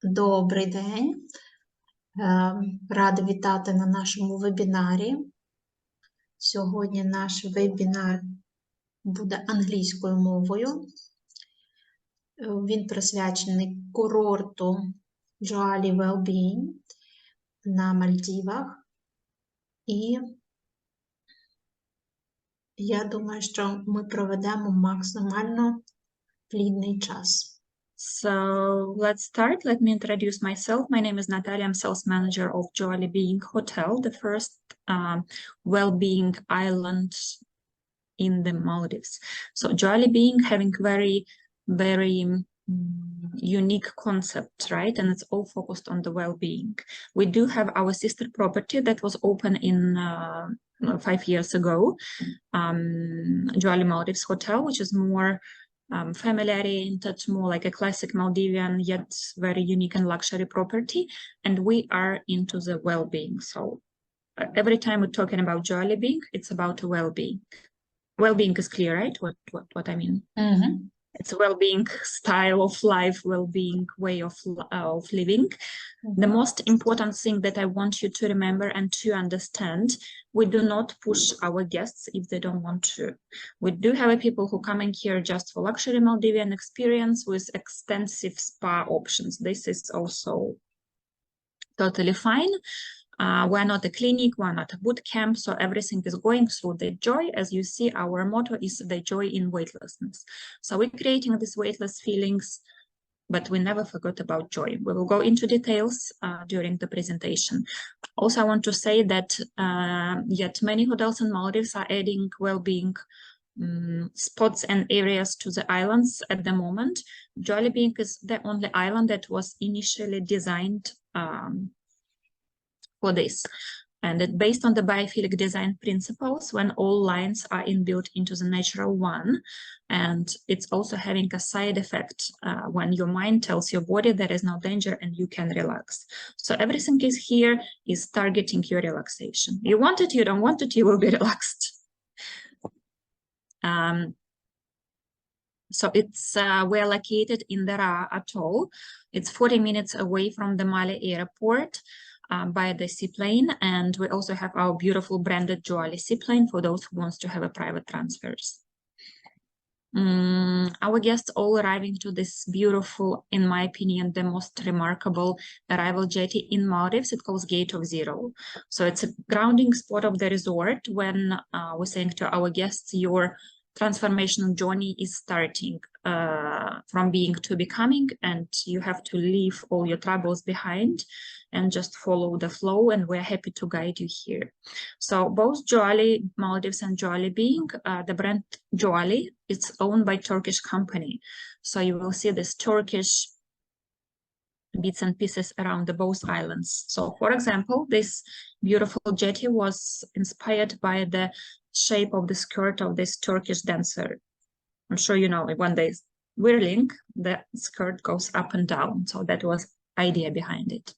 Добрий день. Рада вітати на нашому вебінарі. Сьогодні наш вебінар буде англійською мовою. Він присвячений курорту Joali Being на Мальдівах. І я думаю, що ми проведемо максимально плідний час. So let's start. Let me introduce myself. My name is Natalia. I'm sales manager of Joali Being Hotel, the first well-being island in the Maldives. So Joali Being having very unique concept, right? And it's all focused on the well-being. We do have our sister property that was open in 5 years ago, Joali Maldives Hotel, which is more family-oriented, more like a classic Maldivian, yet very unique and luxury property. And we are into the well-being. So every time we're talking about Joali Being, it's about well-being. Well-being is clear, right? What I mean? Mm-hmm. It's a well-being style of life, well-being way of living. Mm-hmm. The most important thing that I want you to remember and to understand, we do not push our guests if they don't want to. We do have people who come in here just for luxury Maldivian experience with extensive spa options. This is also totally fine. We're not a clinic, we're not a boot camp, so everything is going through the joy. As you see, our motto is the joy in weightlessness. So we're creating these weightless feelings, but we never forgot about joy. We will go into details during the presentation. Also, I want to say that yet many hotels in Maldives are adding well-being spots and areas to the islands at the moment. Joali Being is the only island that was initially designed for this, and it based on the biophilic design principles when all lines are inbuilt into the natural one, and it's also having a side effect when your mind tells your body there is no danger and you can relax. So everything is here is targeting your relaxation. You want it, you don't want it, you will be relaxed. So it's we're located in the Atoll. It's 40 minutes away from the Mali airport. By the seaplane, and we also have our beautiful branded Joali seaplane for those who wants to have a private transfers. Our guests all arriving to this beautiful, in my opinion, the most remarkable arrival jetty in Maldives. It calls Gate of Zero. So it's a grounding spot of the resort when we're saying to our guests, your transformational journey is starting from being to becoming, and you have to leave all your troubles behind and just follow the flow, and we're happy to guide you here. So both Joali Maldives and Joali Being, the brand Joali, it's owned by Turkish company. So you will see this Turkish bits and pieces around the both islands. So for example, this beautiful jetty was inspired by the shape of the skirt of this Turkish dancer. I'm sure you know, when they whirling, the skirt goes up and down. So that was idea behind it.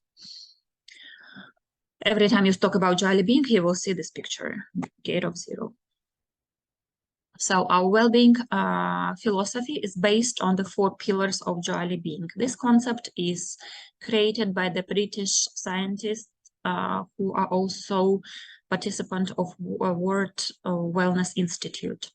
Every time you talk about Joali Being, you will see this picture, Gate of Zero. So our well-being philosophy is based on the 4 pillars of Joali Being. This concept is created by the British scientists who are also participant of World Wellness Institute.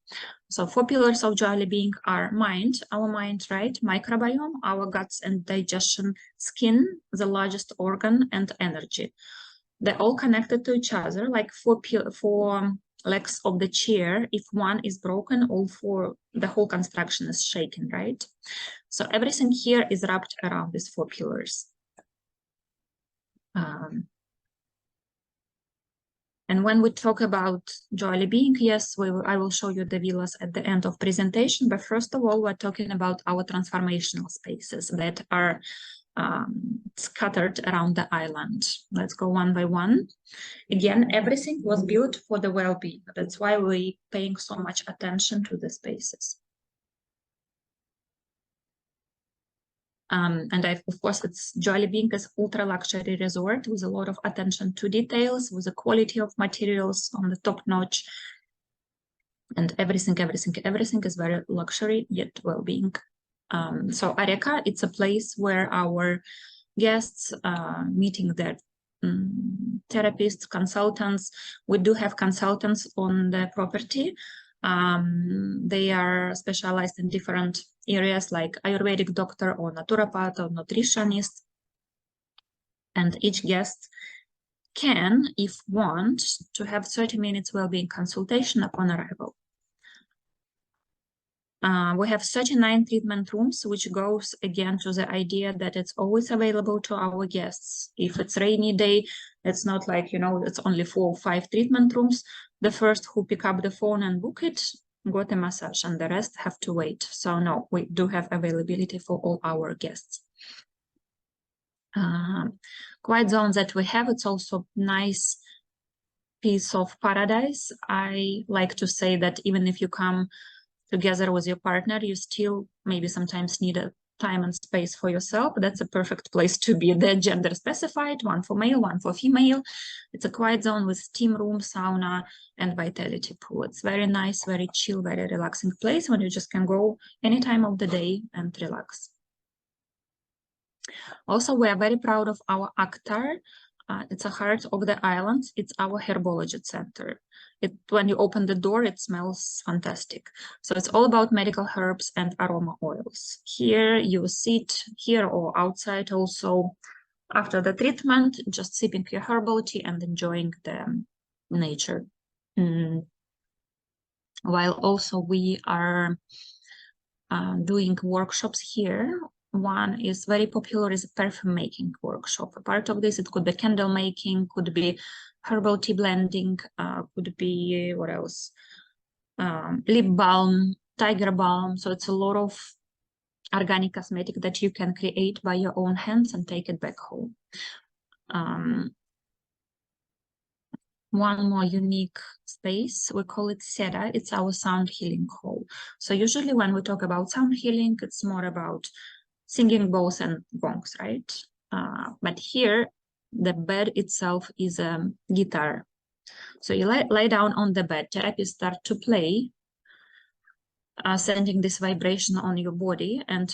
So 4 pillars of Joali Being are mind, our mind, right? Microbiome, our guts and digestion, skin, the largest organ, and energy. They're all connected to each other, like 4 legs of the chair. If one is broken, all 4, the whole construction is shaken, right? So everything here is wrapped around these 4 pillars. And when we talk about Joali Being, yes, I will show you the villas at the end of presentation. But first of all, we're talking about our transformational spaces that are scattered around the island. Let's go one by one. Again, everything was built for the well-being. That's why we're paying so much attention to the spaces. And of course, it's Joali Being is ultra luxury resort with a lot of attention to details, with the quality of materials on the top notch, and everything is very luxury yet well-being. So Areka, it's a place where our guests, meeting their therapists, consultants. We do have consultants on the property. They are specialized in different areas like Ayurvedic doctor or naturopath or nutritionist. And each guest can, if want, to have 30 minutes well-being consultation upon arrival. We have 39 treatment rooms, which goes again to the idea that it's always available to our guests. If it's rainy day, it's not like, you know, it's only 4 or 5 treatment rooms. The first who pick up the phone and book it got a massage, and the rest have to wait. So no, we do have availability for all our guests. Quiet zone that we have, it's also nice piece of paradise. I like to say that even if you come together with your partner, you still maybe sometimes need a time and space for yourself. That's a perfect place to be. The gender specified, one for male, one for female. It's a quiet zone with steam room, sauna, and vitality pool. It's very nice, very chill, very relaxing place when you just can go any time of the day and relax. Also, we are very proud of our Akhtar. It's a heart of the island. It's our herbology center. When you open the door, it smells fantastic. So it's all about medical herbs and aroma oils. Here you sit, here or outside also, after the treatment, just sipping your herbal tea and enjoying the nature. While also we are doing workshops here. One is very popular, is a perfume making workshop. A part of this, it could be candle making, could be herbal tea blending, could be, what else? Lip balm, tiger balm. So it's a lot of organic cosmetic that you can create by your own hands and take it back home. One more unique space, we call it Seda. It's our sound healing hall. So usually when we talk about sound healing, it's more about singing bowls and gongs, right? But here, the bed itself is a guitar. So you lay down on the bed, therapists start to play, sending this vibration on your body, and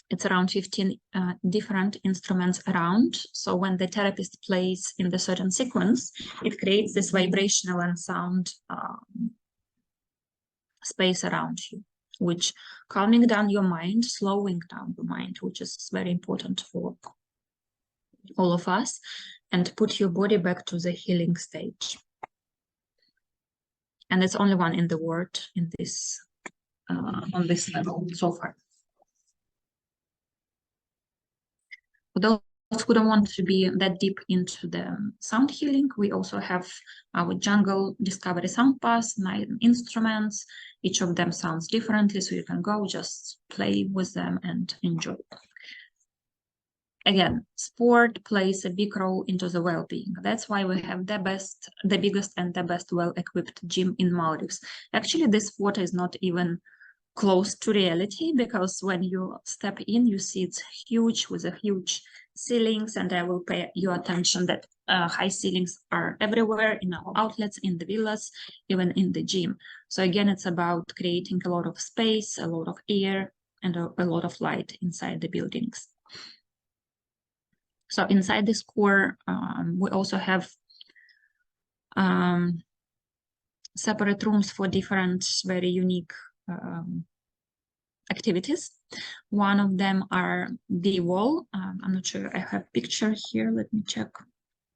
it's around 15 different instruments around. So when the therapist plays in the certain sequence, it creates this vibrational and sound space around you, which calming down your mind, slowing down your mind, which is very important for all of us, and put your body back to the healing stage. And it's only one in the world in this on this level so far. For those who don't want to be that deep into the sound healing, we also have our jungle discovery sound pass, 9 instruments. Each of them sounds differently, so you can go just play with them and enjoy. Again, sport plays a big role into the well-being. That's why we have the biggest and the best well-equipped gym in Maldives. Actually, this photo is not even close to reality, because when you step in, you see it's huge with a huge ceilings, and I will pay your attention that high ceilings are everywhere in our outlets, in the villas, even in the gym. So again, it's about creating a lot of space, a lot of air, and a lot of light inside the buildings. So inside this core, we also have separate rooms for different, very unique activities. One of them are the wall. I'm not sure I have a picture here. Let me check.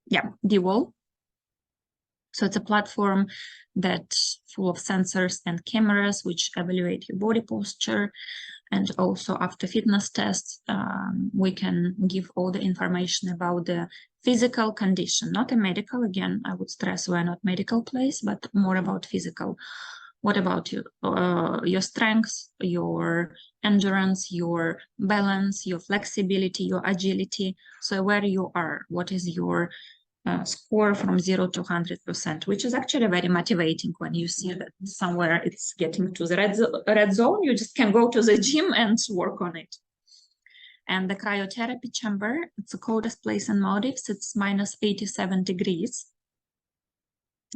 Yeah, the wall. So it's a platform that's full of sensors and cameras which evaluate your body posture. And also after fitness tests, we can give all the information about the physical condition, not a medical. Again, I would stress we're not medical place, but more about physical. What about your strengths, your endurance, your balance, your flexibility, your agility? So where you are, what is your score from 0 to 100%, which is actually very motivating when you see that somewhere it's getting to the red zone. You just can go to the gym and work on it. And the cryotherapy chamber, it's the coldest place in Maldives. It's minus 87 degrees.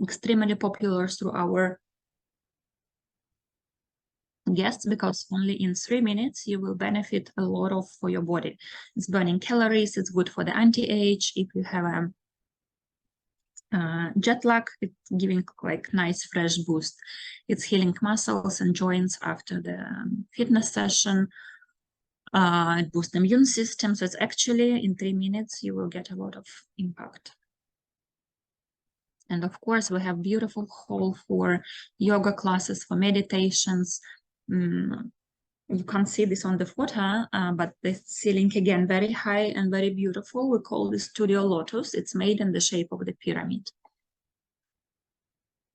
Extremely popular through our guests, because only in 3 minutes you will benefit a lot of for your body. It's burning calories, it's good for the anti-age. If you have a jet lag, it's giving like nice fresh boost. It's healing muscles and joints after the fitness session. It boosts the immune system. So it's actually in 3 minutes you will get a lot of impact. And of course we have beautiful hall for yoga classes, for meditations. You can't see this on the photo, but the ceiling again very high and very beautiful. We call this Studio Lotus. It's made in the shape of the pyramid.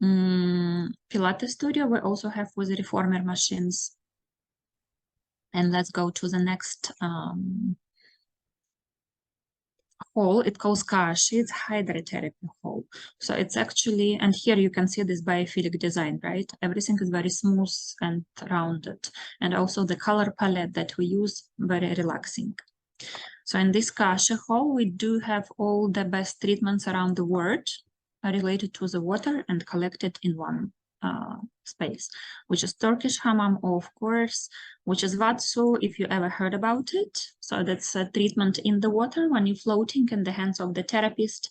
Pilates studio we also have with reformer machines. And let's go to the next hall. It calls Kashi. It's hydrotherapy hall. So it's actually, and here you can see this biophilic design, right? Everything is very smooth and rounded. And also the color palette that we use, very relaxing. So in this Kashi hall, we do have all the best treatments around the world related to the water and collected in one space, which is Turkish hammam, of course, which is vatsu, if you ever heard about it. So that's a treatment in the water when you're floating in the hands of the therapist,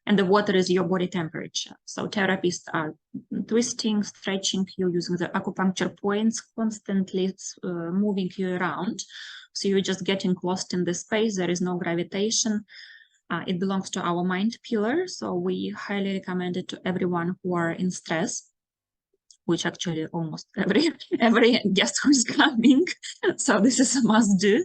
and the water is your body temperature. So therapists are twisting, stretching you using the acupuncture points, constantly moving you around. So you're just getting lost in the space. There is no gravitation. It belongs to our mind pillar. So we highly recommend it to everyone who are in stress, which actually almost every guest who's coming. So this is a must do.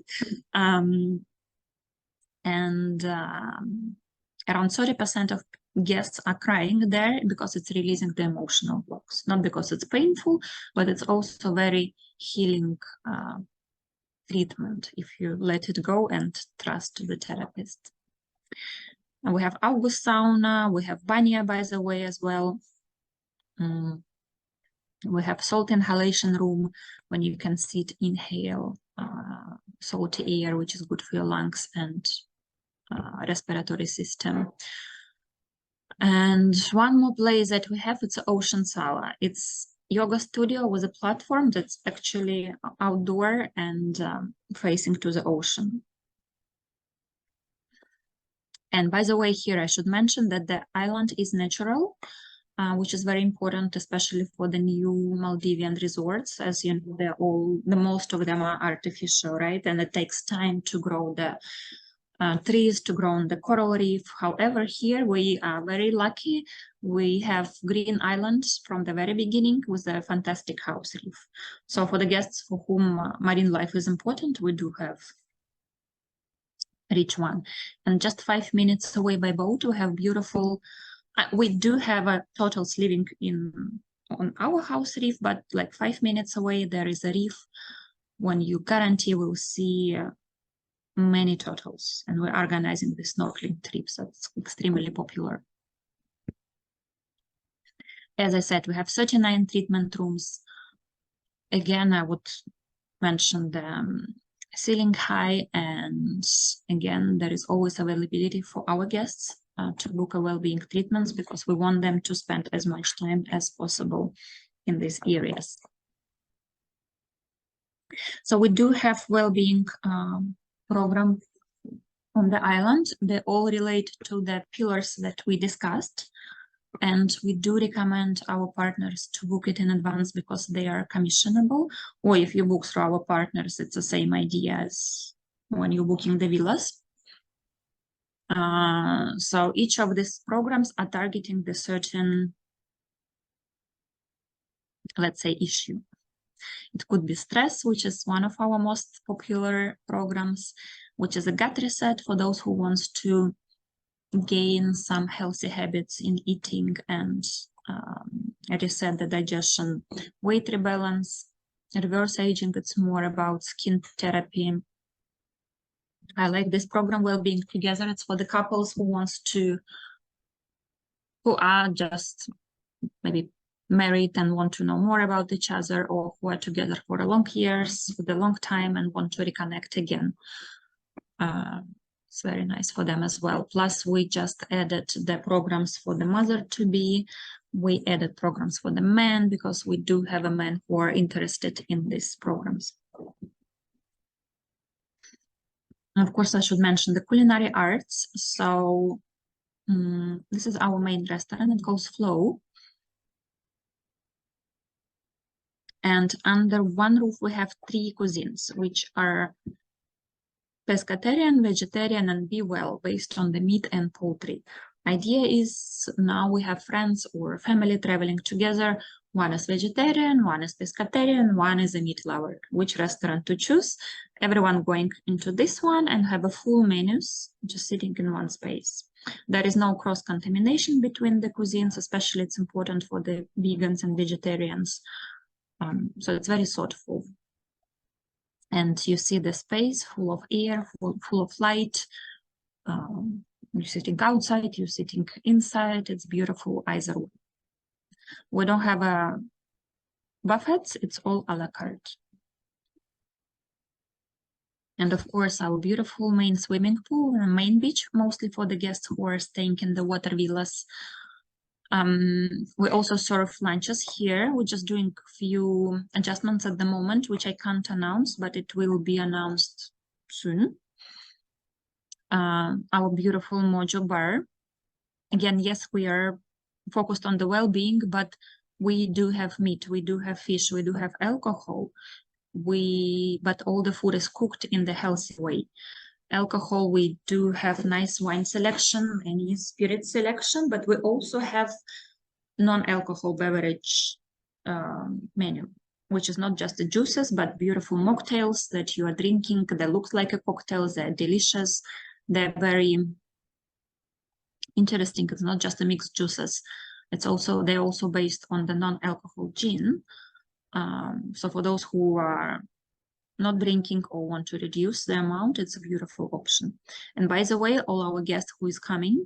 Around 30% of guests are crying there because it's releasing the emotional blocks, not because it's painful, but it's also very healing treatment if you let it go and trust the therapist. And we have August sauna, we have banya, by the way, as well. We have salt inhalation room when you can sit, inhale salty air, which is good for your lungs and respiratory system. And one more place that we have, it's Ocean Sala. It's yoga studio with a platform that's actually outdoor and facing to the ocean. And by the way, here I should mention that the island is natural, which is very important, especially for the new Maldivian resorts. As you know, most of them are artificial, right? And it takes time to grow the trees, to grow on the coral reef. However, here we are very lucky. We have green islands from the very beginning with a fantastic house reef. So for the guests for whom marine life is important, we do have rich one. And just 5 minutes away by boat, we have beautiful. We do have a turtles living on our house reef, but like 5 minutes away, there is a reef. When you guarantee will see many turtles, and we're organizing the snorkeling trips. That's extremely popular. As I said, we have 39 treatment rooms. Again, I would mention the ceiling high, and again, there is always availability for our guests to book a well-being treatments, because we want them to spend as much time as possible in these areas. So we do have well-being program on the island. They all relate to the pillars that we discussed, and we do recommend our partners to book it in advance because they are commissionable, or if you book through our partners, it's the same idea as when you're booking the villas. So each of these programs are targeting the certain, let's say, issue. It could be stress, which is one of our most popular programs, which is a gut reset for those who want to gain some healthy habits in eating and reset the digestion. Weight rebalance, reverse aging, it's more about skin therapy. I like this program, Well-Being Together. It's for the couples who are just maybe married and want to know more about each other, or who are together for a long years, for a long time, and want to reconnect again. It's very nice for them as well. Plus, we just added the programs for the mother-to-be, we added programs for the men because we do have a men who are interested in these programs. And of course, I should mention the culinary arts. So this is our main restaurant. It calls Flow. And under one roof, we have 3 cuisines, which are pescatarian, vegetarian, and be well, based on the meat and poultry. Idea is now we have friends or family traveling together. One is vegetarian, one is pescatarian, one is a meat lover. Which restaurant to choose? Everyone going into this one and have a full menus, just sitting in one space. There is no cross-contamination between the cuisines, especially it's important for the vegans and vegetarians. So it's very thoughtful. And you see the space full of air, full of light. You're sitting outside, you're sitting inside. It's beautiful either way. We don't have buffets, it's all a la carte. And of course, our beautiful main swimming pool and main beach, mostly for the guests who are staying in the water villas. We also serve lunches here. We're just doing a few adjustments at the moment, which I can't announce, but it will be announced soon. Our beautiful Mojo bar. Again, yes, we are focused on the well-being, but we do have meat, we do have fish, we do have alcohol. But all the food is cooked in the healthy way. Alcohol, we do have nice wine selection, any spirit selection, but we also have non-alcohol beverage menu, which is not just the juices, but beautiful mocktails that you are drinking. They look like a cocktail, they're delicious, they're very interesting. It's not just the mixed juices. They're also based on the non-alcohol gin. So for those who are not drinking or want to reduce the amount, it's a beautiful option. And by the way, all our guests who is coming,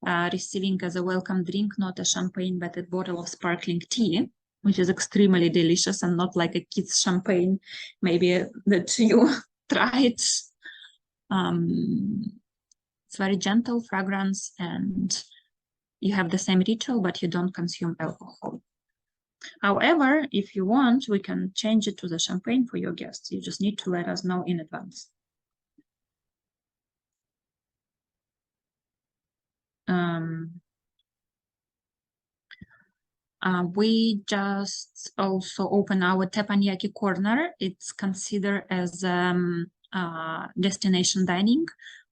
receiving as a welcome drink, not a champagne, but a bottle of sparkling tea, which is extremely delicious and not like a kid's champagne, maybe that you tried. It's very gentle fragrance and you have the same ritual, but you don't consume alcohol. However, if you want, we can change it to the champagne for your guests. You just need to let us know in advance. We just also open our teppanyaki corner. It's considered as destination dining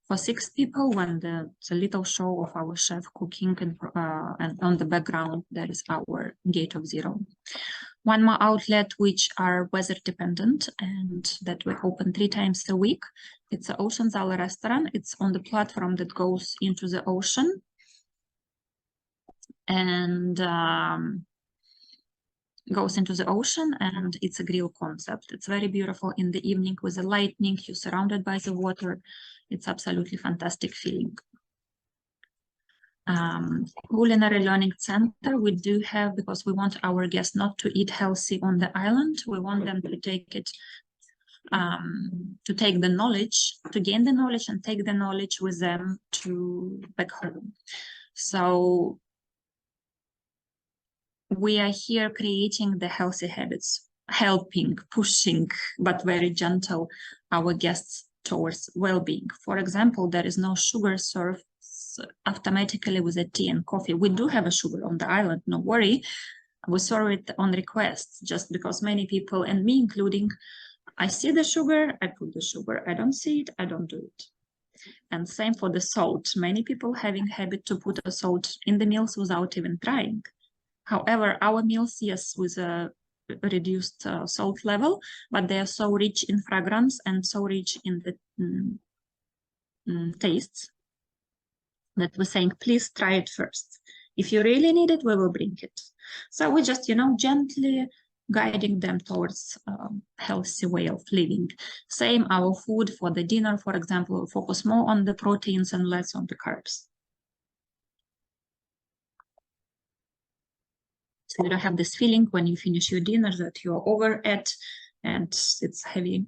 for 6 people when it's a little show of our chef cooking and on the background there is our gate of zero. One more outlet which are weather dependent and that we open 3 times a week. It's the Ocean Zala restaurant. It's on the platform that goes into the ocean. And goes into the ocean, and it's a grill concept. It's very beautiful in the evening with the lightning. You're surrounded by the water. It's absolutely fantastic feeling. Culinary Learning Center we do have, because we want our guests not to eat healthy on the island. We want them to take it, to take the knowledge, to gain the knowledge and take the knowledge with them to back home. So we are here creating the healthy habits, helping, pushing, but very gentle our guests towards well-being. For example, there is no sugar served automatically with a tea and coffee. We do have a sugar on the island, no worry. We serve it on request, just because many people, and me including, I see the sugar, I put the sugar. I don't see it, I don't do it. And same for the salt. Many people having habit to put a salt in the meals without even trying. However, our meals, yes, with a reduced salt level, but they are so rich in fragrance and so rich in the tastes that we're saying, please try it first. If you really need it, we will bring it. So we just, gently guiding them towards a healthy way of living. Same our food for the dinner, for example, we'll focus more on the proteins and less on the carbs. So you don't have this feeling when you finish your dinner that you're overate and it's heavy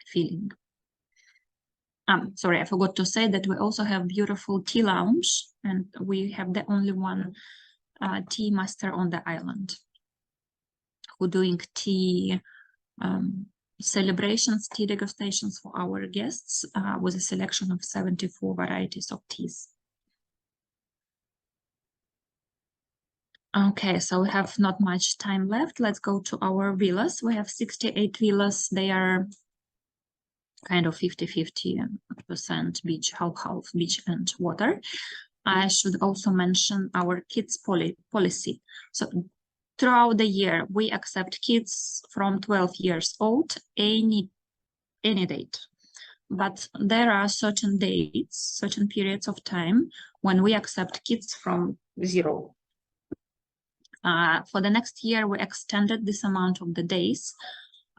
feeling. Sorry, I forgot to say that we also have beautiful tea lounge, and we have the only one tea master on the island, who doing tea celebrations, tea degustations for our guests with a selection of 74 varieties of teas. Okay, so we have not much time left. Let's go to our villas. We have 68 villas. They are kind of 50-50% beach, half beach and water. I should also mention our kids policy. So throughout the year, we accept kids from 12 years old, any date. But there are certain dates, certain periods of time when we accept kids from 0. For the next year, we extended this amount of the days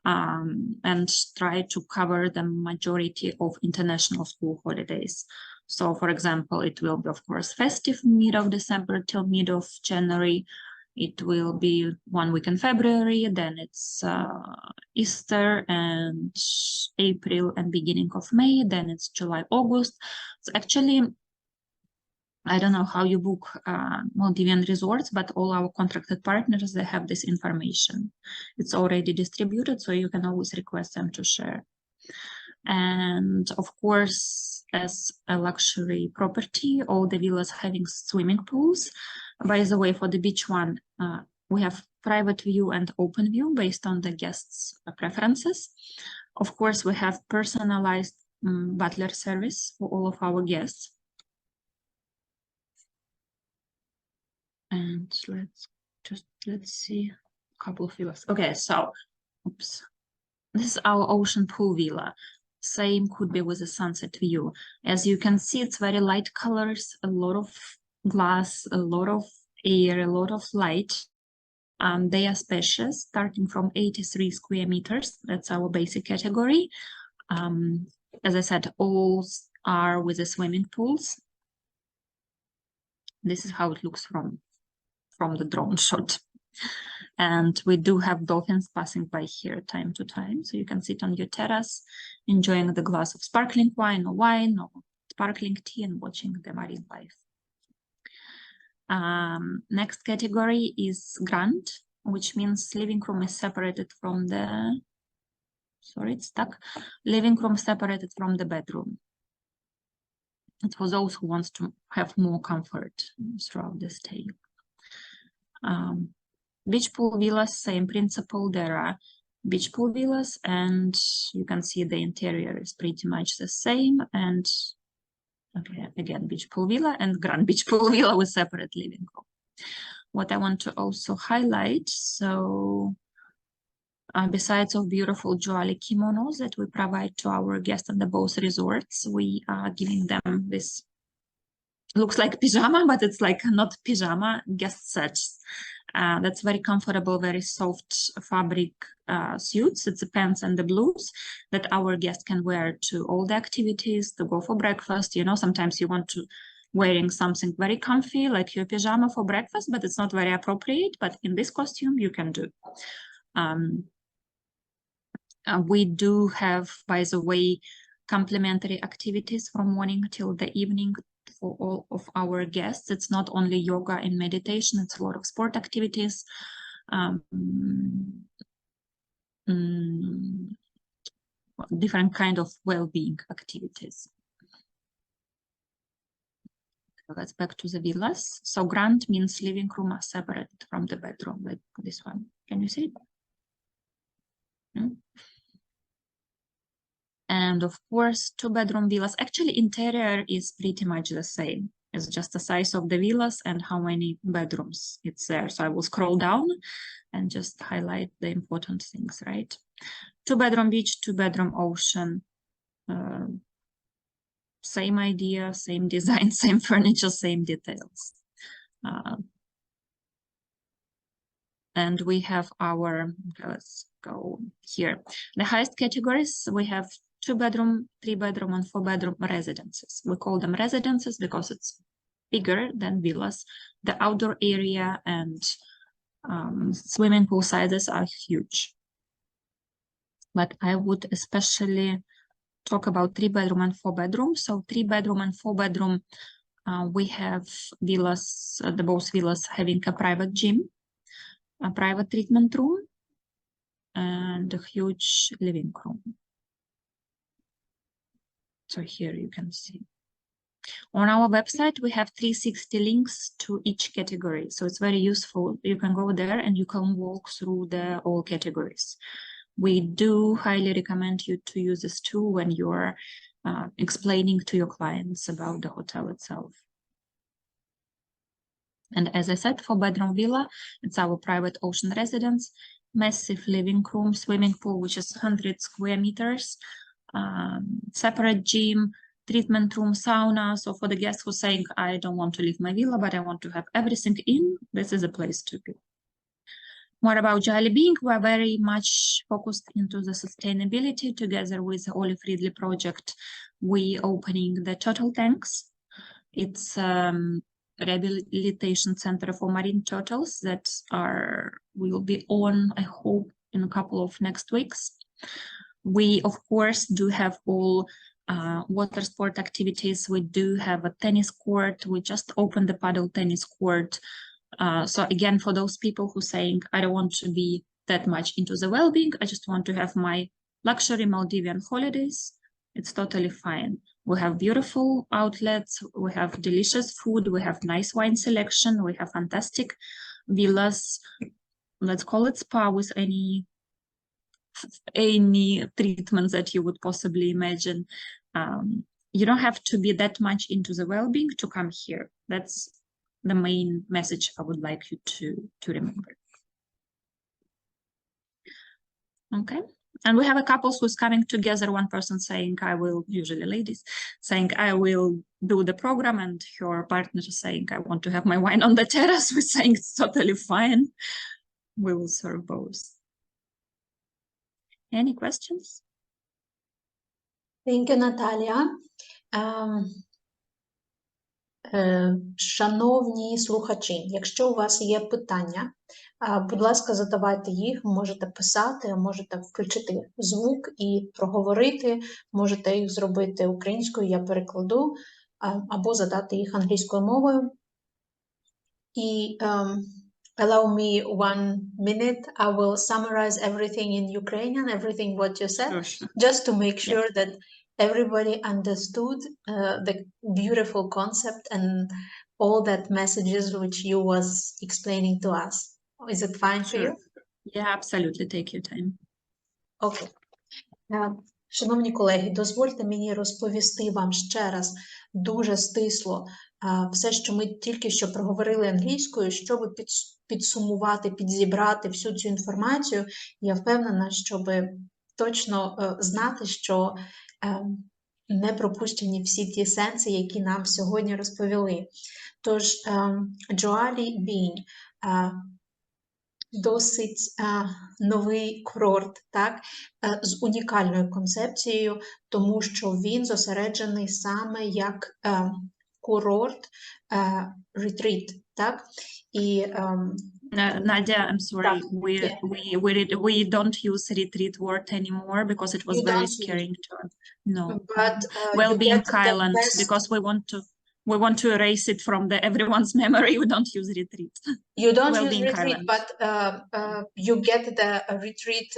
and try to cover the majority of international school holidays. So, for example, it will be, of course, festive mid of December till mid of January. It will be 1 week in February, then it's Easter and April and beginning of May, then it's July, August. So actually, I don't know how you book Maldivian resorts, but all our contracted partners, they have this information. It's already distributed, so you can always request them to share. And of course, as a luxury property, all the villas having swimming pools. By the way, for the beach one, we have private view and open view based on the guests' preferences. Of course, we have personalized butler service for all of our guests. And let's see a couple of villas. Okay, so oops, this is our ocean pool villa. Same could be with a sunset view. As you can see, it's very light colors, a lot of glass, a lot of air, a lot of light. They are spacious, starting from 83 square meters. That's our basic category. As I said, all are with the swimming pools. This is how it looks from the drone shot. And we do have dolphins passing by here time to time. So you can sit on your terrace, enjoying the glass of sparkling wine or sparkling tea and watching the marine life. Next category is grand, which means living room is separated from the, sorry, it's stuck. Living room separated from the bedroom. It's for those who want to have more comfort throughout the stay. Beach pool villas, same principle. There are beach pool villas, and you can see the interior is pretty much the same. And okay, again, beach pool villa and grand beach pool villa with separate living room. What I want to also highlight, so besides of beautiful Joali kimonos that we provide to our guests at the both resorts, we are giving them this, looks like pyjama, but it's like not pyjama, guest sets. That's very comfortable, very soft fabric suits. It's the pants and the blues that our guests can wear to all the activities, to go for breakfast. You know, sometimes you want to wearing something very comfy, like your pyjama for breakfast, but it's not very appropriate. But in this costume, you can do. We do have, by the way, complimentary activities from morning till the evening for all of our guests. It's not only yoga and meditation, it's a lot of sport activities. Different kind of well-being activities. So let's back to the villas. So grand means living room are separated from the bedroom, like this one. Can you see it? And of course, 2-bedroom villas. Actually, interior is pretty much the same. It's just the size of the villas and how many bedrooms it's there. So I will scroll down and just highlight the important things, right? 2-bedroom beach, 2-bedroom ocean. Same idea, same design, same furniture, same details. And we have our, let's go here. The highest categories, we have 2-bedroom, 3-bedroom, and 4-bedroom residences. We call them residences because it's bigger than villas. The outdoor area and swimming pool sizes are huge. But I would especially talk about 3-bedroom and 4-bedroom. So 3-bedroom and 4-bedroom We have villas, the both villas having a private gym, a private treatment room, and a huge living room. So here you can see. On our website, we have 360 links to each category. So it's very useful. You can go there and you can walk through all categories. We do highly recommend you to use this tool when you're explaining to your clients about the hotel itself. And as I said, for bedroom villa, it's our private ocean residence, massive living room, swimming pool, which is 100 square meters, separate gym, treatment room, sauna. So for the guests who are saying, I don't want to leave my villa, but I want to have everything in, this is a place to be. More about Joali Being, we're very much focused into the sustainability. Together with the Olive Ridley project, we opening the turtle tanks. It's rehabilitation center for marine turtles that will be on, I hope, in a couple of next weeks. We, of course, do have all water sport activities. We do have a tennis court. We just opened the paddle tennis court. So again, for those people who saying, I don't want to be that much into the well-being, I just want to have my luxury Maldivian holidays, it's totally fine. We have beautiful outlets, we have delicious food, we have nice wine selection, we have fantastic villas, let's call it spa, with any treatments that you would possibly imagine. You don't have to be that much into the well-being to come here. That's the main message I would like you to remember. Okay. And we have a couple who's coming together, one person saying, I will, usually ladies, saying, I will do the program, and her partner saying, I want to have my wine on the terrace. We're saying it's totally fine. We will serve both. Any questions? Thank you, Наталія. Шановні слухачі, якщо у вас є питання, будь ласка, задавайте їх, можете писати, можете включити звук і проговорити, можете їх зробити українською, я перекладу, або задати їх англійською мовою. І allow me 1 minute, I will summarize everything in Ukrainian, everything what you said, Sure. just to make sure that everybody understood the beautiful concept and all that messages which you was explaining to us. Is it fine for you? Yeah, absolutely. Take your time. Okay. Шановні колеги, дозвольте мені розповісти вам ще раз дуже стисло все, що ми тільки що проговорили англійською, щоб підсумувати, підзібрати всю цю інформацію. Я впевнена, щоб точно знати, що не пропущені всі ті сенси, які нам сьогодні розповіли. Тож, Joali Being досить новий курорт, так, з унікальною концепцією, тому що він зосереджений саме як курорт, ретріт, так, і Nadia, I'm sorry, we don't use retreat word anymore because it was very scary to us. No, but well-being island, because we want to erase it from everyone's memory. We don't use retreat. You don't use Well-being retreat, island. but you get the retreat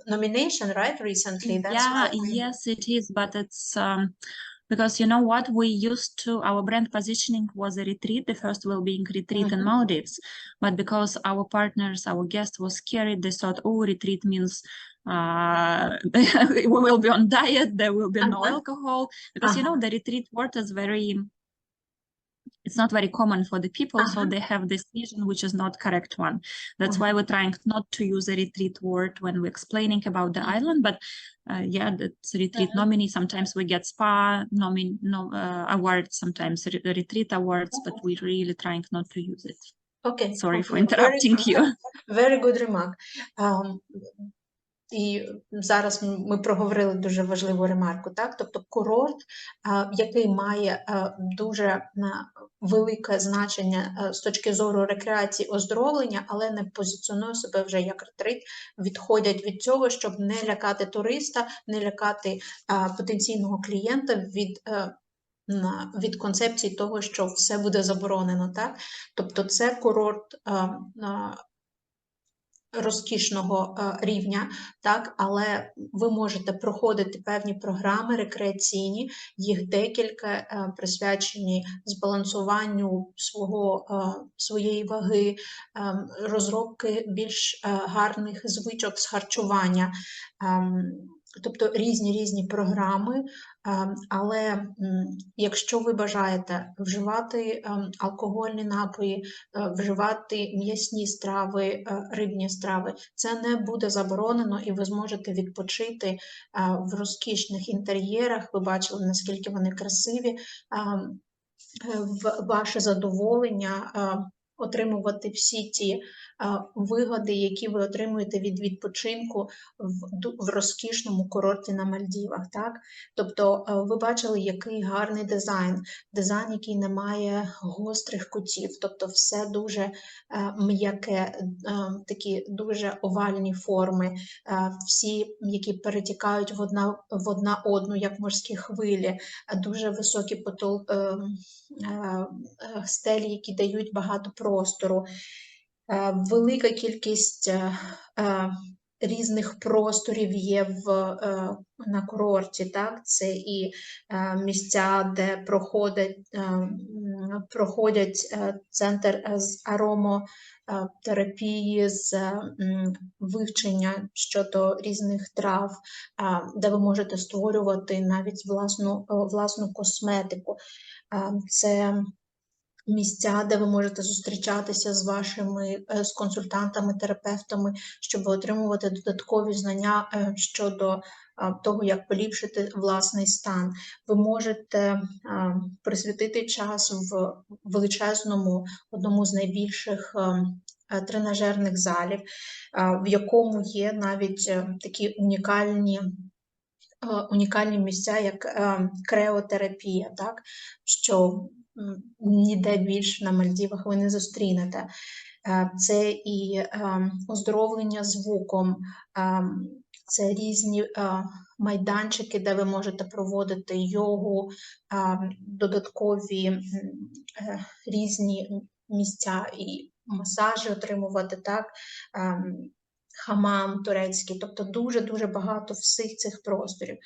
nomination, right, recently? That's Yeah, why. yes, it is, but it's because you know what, we used to, our brand positioning was a retreat, the first well-being retreat in Maldives, but because our partners, our guests was scared, they thought, oh, retreat means we will be on diet, there will be no alcohol, because you know the retreat word is it's not very common for the people, so they have this vision which is not correct one. That's why we're trying not to use a retreat word when we're explaining about the island, but yeah, that's retreat nominee. Sometimes we get spa awards, sometimes retreat awards, but we're really trying not to use it. Okay. Sorry for interrupting you. Very good remark. І зараз ми проговорили дуже важливу ремарку, так? Тобто курорт, який має дуже велике значення з точки зору рекреації, оздоровлення, але не позиціонує себе вже як ретрит, відходять від цього, щоб не лякати туриста, не лякати потенційного клієнта від від концепції того, що все буде заборонено, так? Тобто це курорт розкішного рівня, так, але ви можете проходити певні програми рекреаційні, їх декілька, присвячені збалансуванню своєї ваги, розробки більш гарних звичок з харчування, тобто різні програми, але якщо ви бажаєте вживати алкогольні напої, вживати м'ясні страви, рибні страви, це не буде заборонено, і ви зможете відпочити в розкішних інтер'єрах. Ви бачили, наскільки вони красиві, в ваше задоволення отримувати всі ті вигоди, які ви отримуєте від відпочинку в розкішному курорті на Мальдівах. Так? Тобто ви бачили, який гарний дизайн, який не має гострих кутів, тобто все дуже м'яке, такі дуже овальні форми, всі, які перетікають в одна одну, як морські хвилі, дуже високі стелі, які дають багато простору, велика кількість різних просторів є на курорті, так? Це і місця, де проходять центр з ароматерапії, з вивчення щодо різних трав, де ви можете створювати навіть власну косметику. Це місця, де ви можете зустрічатися з консультантами, терапевтами, щоб отримувати додаткові знання щодо того, як поліпшити власний стан. Ви можете присвятити час в величезному, одному з найбільших тренажерних залів, в якому є навіть такі унікальні місця, як креотерапія, так? Що ніде більше на Мальдівах ви не зустрінете. Це і оздоровлення звуком, це різні майданчики, де ви можете проводити йогу, додаткові різні місця і масажі отримувати, так? Хамам турецький, тобто дуже-дуже багато всіх цих просторів.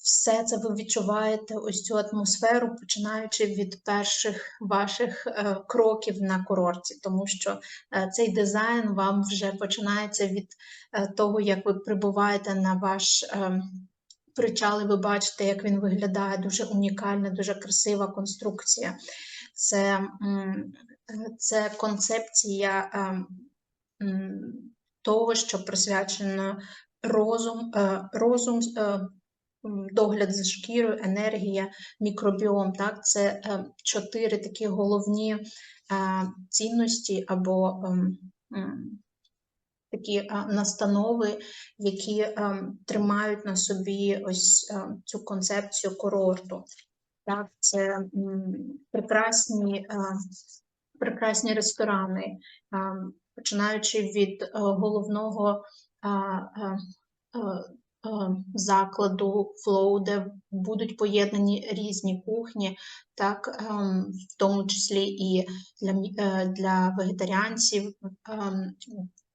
Все це ви відчуваєте, ось цю атмосферу, починаючи від перших ваших кроків на курорті, тому що цей дизайн вам вже починається від того, як ви прибуваєте на ваш причал, і ви бачите, як він виглядає, дуже унікальна, дуже красива конструкція. Це концепція того, що присвячено розум, догляд за шкірою, енергія, мікробіом. Так? Це 4 такі головні цінності або такі настанови, які тримають на собі ось цю концепцію курорту. Так? Це прекрасні ресторани, починаючи від головного закладу Flow, де будуть поєднані різні кухні, так, в тому числі і для вегетаріанців,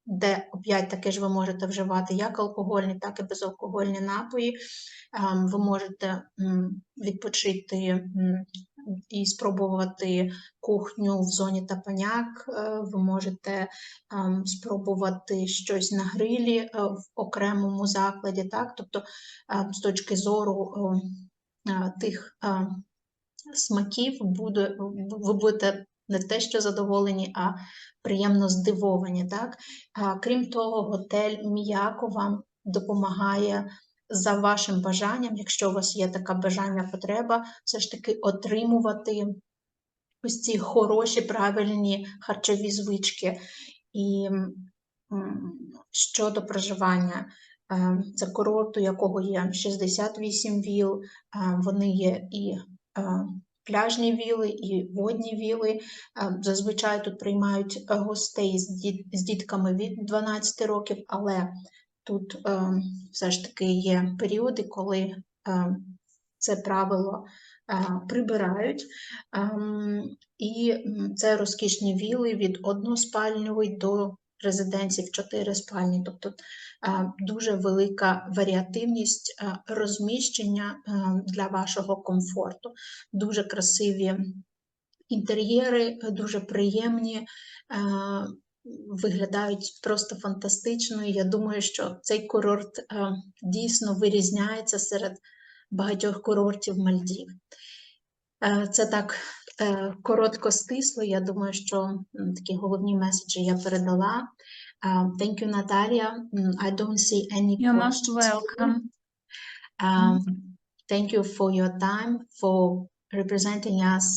де, опять-таки ж, ви можете вживати як алкогольні, так і безалкогольні напої. Ви можете відпочити і спробувати кухню в зоні тапаняк, ви можете спробувати щось на грилі в окремому закладі, так? Тобто з точки зору тих смаків ви будете не те, що задоволені, а приємно здивовані, так? Крім того, готель м'яко вам допомагає за вашим бажанням, якщо у вас є така бажання, потреба, все ж таки отримувати ось ці хороші, правильні харчові звички. І щодо проживання, це курорт, у якого є 68 віл, вони є і пляжні віли, і водні віли. Зазвичай тут приймають гостей з дітками від 12 років, але тут все ж таки є періоди, коли це правило прибирають. І це розкішні вілли від односпальної до резиденцій в 4 спальні. Тобто дуже велика варіативність розміщення для вашого комфорту. Дуже красиві інтер'єри, дуже приємні, виглядають просто фантастично. І я думаю, що цей курорт дійсно вирізняється серед багатьох курортів Мальдів. Це так коротко, стисло. Я думаю, що такі головні меседжі я передала. Thank you, Natalia. I don't see any You're most questions. welcome. Thank you for your time, for representing us.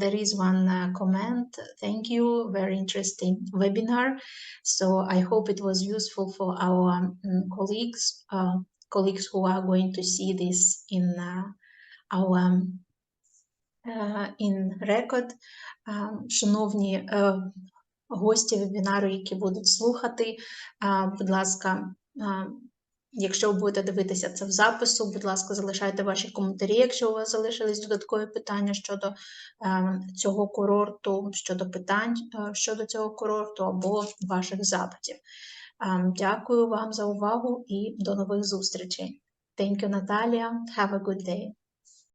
There is one comment. Thank you. Very interesting webinar. So I hope it was useful for our colleagues who are going to see this in our in record. Шановні гості вебінару, які будуть слухати, будь ласка, якщо ви будете дивитися це в запису, будь ласка, залишайте ваші коментарі, якщо у вас залишились додаткові питання щодо цього курорту, щодо питань щодо цього курорту або ваших запитів. Дякую вам за увагу і до нових зустрічей. Thank you, Natalia. Have a good day.